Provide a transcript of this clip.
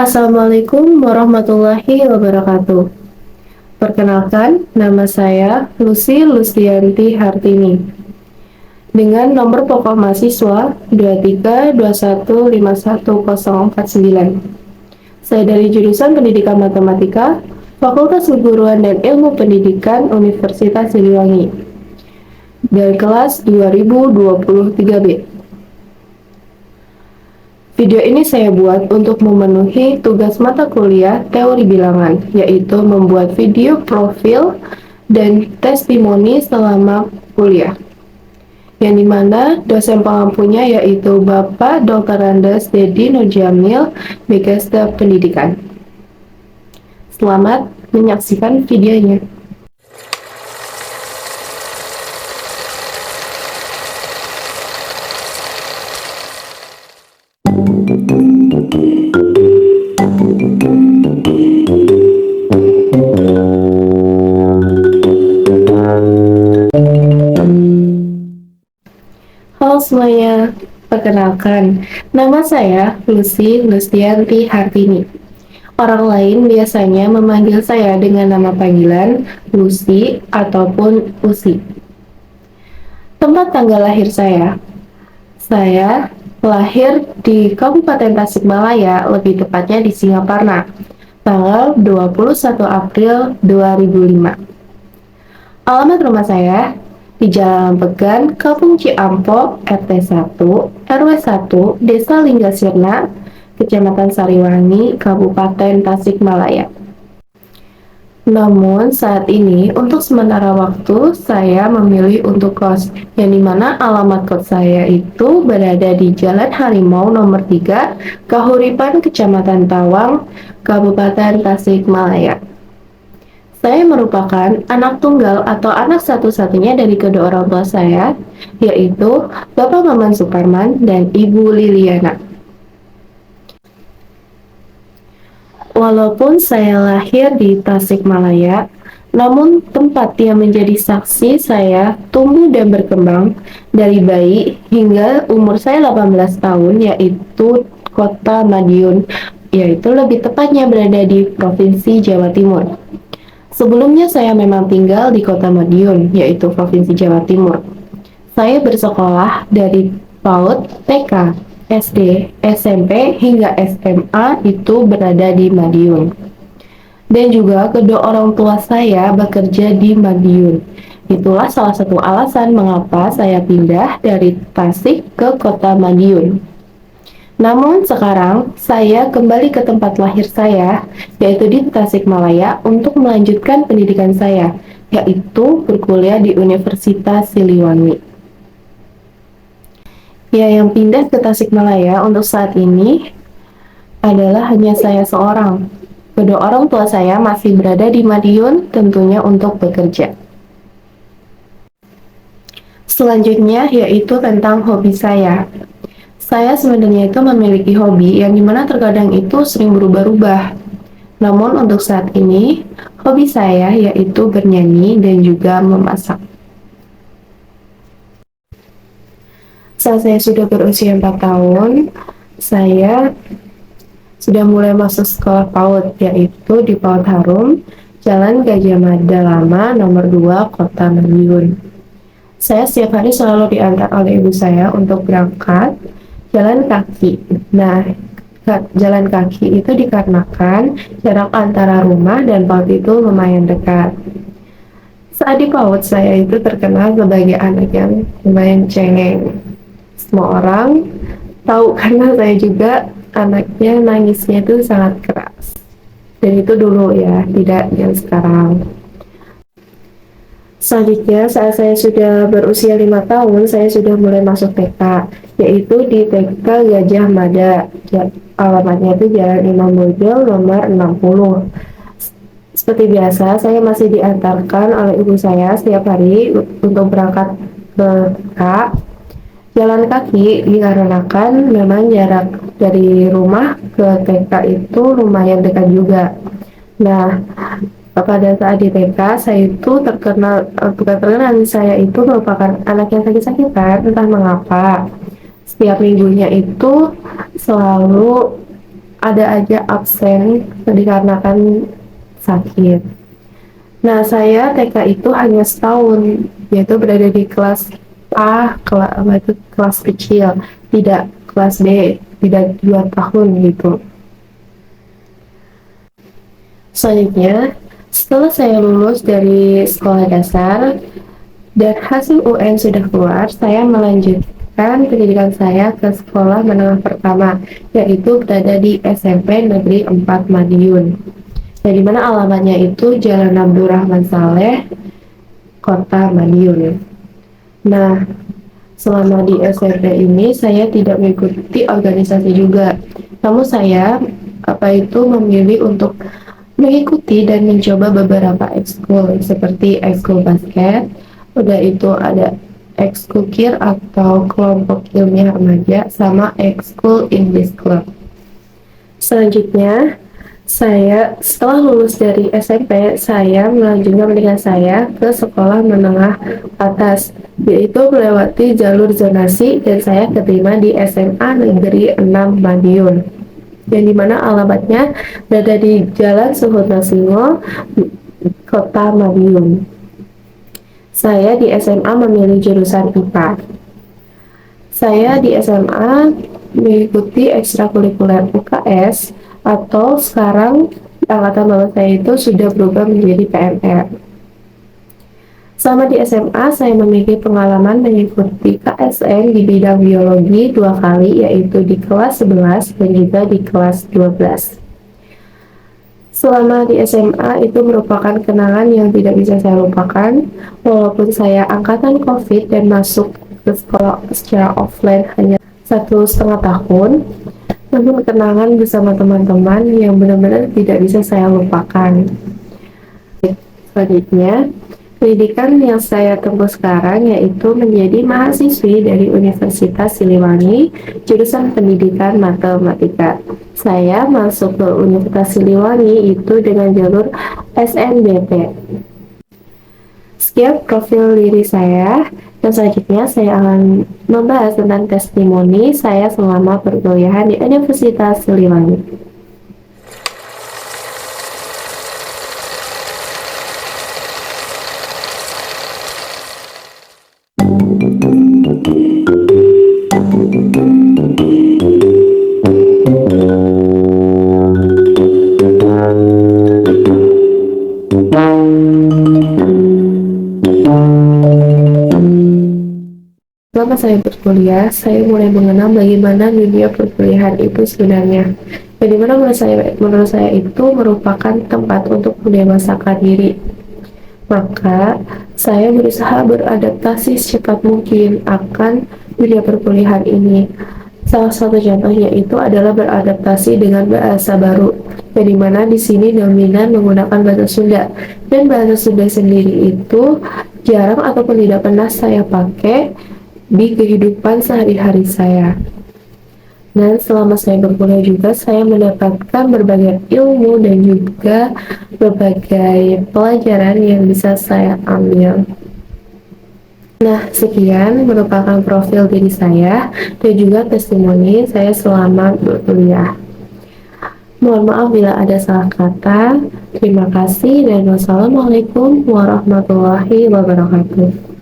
Assalamualaikum warahmatullahi wabarakatuh. Perkenalkan, nama saya Lucy Lustianti Hartini dengan nomor pokok mahasiswa 232151049. Saya dari jurusan Pendidikan Matematika, Fakultas Keguruan dan Ilmu Pendidikan Universitas Siliwangi dari kelas 2023B. Video ini saya buat untuk memenuhi tugas mata kuliah teori bilangan, yaitu membuat video profil dan testimoni selama kuliah. Yang dimana dosen pengampunya yaitu Bapak Dr. Andes Dedi Nurjamil, Megasda Pendidikan. Selamat menyaksikan videonya. Halo semuanya, perkenalkan, nama saya Lucy Lustianti Hartini. Orang lain biasanya memanggil saya dengan nama panggilan Lucy ataupun Usi. Tempat tanggal lahir saya lahir di Kabupaten Tasikmalaya, lebih tepatnya di Singaparna, tanggal 21 April 2005. Alamat rumah saya di Jalan Pegan, Kampung Ciampok, RT 1, RW 1, Desa Linggasirna, Kecamatan Sariwangi, Kabupaten Tasikmalaya. Namun saat ini untuk sementara waktu saya memilih untuk kos, yang dimana alamat kos saya itu berada di Jalan Harimau nomor 3, Kahuripan, Kecamatan Tawang, Kabupaten Tasikmalaya. Saya merupakan anak tunggal atau anak satu-satunya dari kedua orang tua saya, yaitu Bapak Maman Suparman dan Ibu Liliana. Walaupun saya lahir di Tasikmalaya, namun tempat yang menjadi saksi saya tumbuh dan berkembang dari bayi hingga umur saya 18 tahun, yaitu Kota Madiun, yaitu lebih tepatnya berada di Provinsi Jawa Timur. Sebelumnya saya memang tinggal di Kota Madiun, yaitu Provinsi Jawa Timur. Saya bersekolah dari PAUD, TK, SD, SMP, hingga SMA itu berada di Madiun. Dan juga kedua orang tua saya bekerja di Madiun. Itulah salah satu alasan mengapa saya pindah dari Tasik ke Kota Madiun. Namun sekarang saya kembali ke tempat lahir saya, yaitu di Tasikmalaya untuk melanjutkan pendidikan saya, yaitu berkuliah di Universitas Siliwangi. Ya, yang pindah ke Tasikmalaya untuk saat ini adalah hanya saya seorang. Kedua orang tua saya masih berada di Madiun, tentunya untuk bekerja. Selanjutnya yaitu tentang hobi saya. Saya sebenarnya itu memiliki hobi yang dimana terkadang itu sering berubah-ubah. Namun untuk saat ini, hobi saya yaitu bernyanyi dan juga memasak. Saat saya sudah berusia 4 tahun, saya sudah mulai masuk sekolah PAUD, yaitu di PAUD Harum, Jalan Gajah Mada Lama, nomor 2, Kota Madiun. Saya setiap hari selalu diantar oleh ibu saya untuk berangkat jalan kaki. Nah, jalan kaki itu dikarenakan jarak antara rumah dan PAUD itu lumayan dekat. Saat di PAUD, saya itu terkenal sebagai anak yang lumayan cengeng. Semua orang tahu karena saya juga anaknya nangisnya itu sangat keras. Dan itu dulu ya, tidak yang sekarang. Selanjutnya, saat saya sudah berusia 5 tahun, saya sudah mulai masuk TK, yaitu di TK Gajah Mada. Alamatnya itu Jalan Imam Bonjol nomor 60. Seperti biasa, saya masih diantarkan oleh ibu saya setiap hari untuk berangkat ke TK. Jalan kaki dikarenakan memang jarak dari rumah ke TK itu lumayan dekat juga. Nah, pada saat di TK saya itu bukan terkenal, saya itu merupakan anak yang sakit-sakitan, entah mengapa setiap minggunya itu selalu ada aja absen dikarenakan sakit. Nah, saya TK itu hanya setahun, yaitu berada di kelas A, kelas kecil, tidak kelas B, tidak 2 tahun gitu. Selanjutnya, setelah saya lulus dari sekolah dasar dan hasil UN sudah keluar, saya melanjutkan pendidikan saya ke sekolah menengah pertama, yaitu berada di SMP Negeri 4 Madiun. Yang dimana alamatnya itu Jalan Abdurrahman Saleh, Kota Madiun. Nah, selama di SMP ini saya tidak mengikuti organisasi juga. Namun saya memilih untuk mengikuti dan mencoba beberapa ekskul seperti ekskul basket, udah itu ada ekskul KIR atau kelompok ilmiah remaja, sama ekskul English Club. Selanjutnya, saya setelah lulus dari SMP, saya melanjutkan pendidikan saya ke sekolah menengah atas, yaitu melewati jalur zonasi dan saya keterima di SMA Negeri 6 Madiun, yang dimana alamatnya berada di Jalan Suhut Nasingo, Kota Madiun. Saya di SMA memilih jurusan IPA. Saya di SMA mengikuti ekstrakurikuler UKS, atau sekarang angkatan bawah saya itu sudah berubah menjadi PNR. Selama di SMA, saya memiliki pengalaman mengikuti KSN di bidang biologi 2 kali, yaitu di kelas 11 dan juga di kelas 12. Selama di SMA itu merupakan kenangan yang tidak bisa saya lupakan, walaupun saya angkatan COVID dan masuk ke sekolah secara offline hanya 1,5 tahun, namun kenangan bersama teman-teman yang benar-benar tidak bisa saya lupakan. Selanjutnya, pendidikan yang saya tempuh sekarang yaitu menjadi mahasiswi dari Universitas Siliwangi, jurusan Pendidikan Matematika. Saya masuk ke Universitas Siliwangi itu dengan jalur SNBP. Sekian profil diri saya, dan selanjutnya saya akan membahas tentang testimoni saya selama perkuliahan di Universitas Siliwangi. Selama saya berkuliah, saya mulai mengenal bagaimana dunia perkuliahan itu sebenarnya. Bagaimana menurut saya itu merupakan tempat untuk mendewasakan diri. Maka, saya berusaha beradaptasi secepat mungkin akan dunia perkuliahan ini. Salah satu contohnya itu adalah beradaptasi dengan bahasa baru, yang dimana di sini dominan menggunakan bahasa Sunda, dan bahasa Sunda sendiri itu jarang ataupun tidak pernah saya pakai di kehidupan sehari-hari saya. Dan selama saya berkuliah juga, saya mendapatkan berbagai ilmu dan juga berbagai pelajaran yang bisa saya ambil. Nah, sekian merupakan profil diri saya dan juga testimoni saya selama berkuliah. Mohon maaf bila ada salah kata. Terima kasih dan wassalamualaikum warahmatullahi wabarakatuh.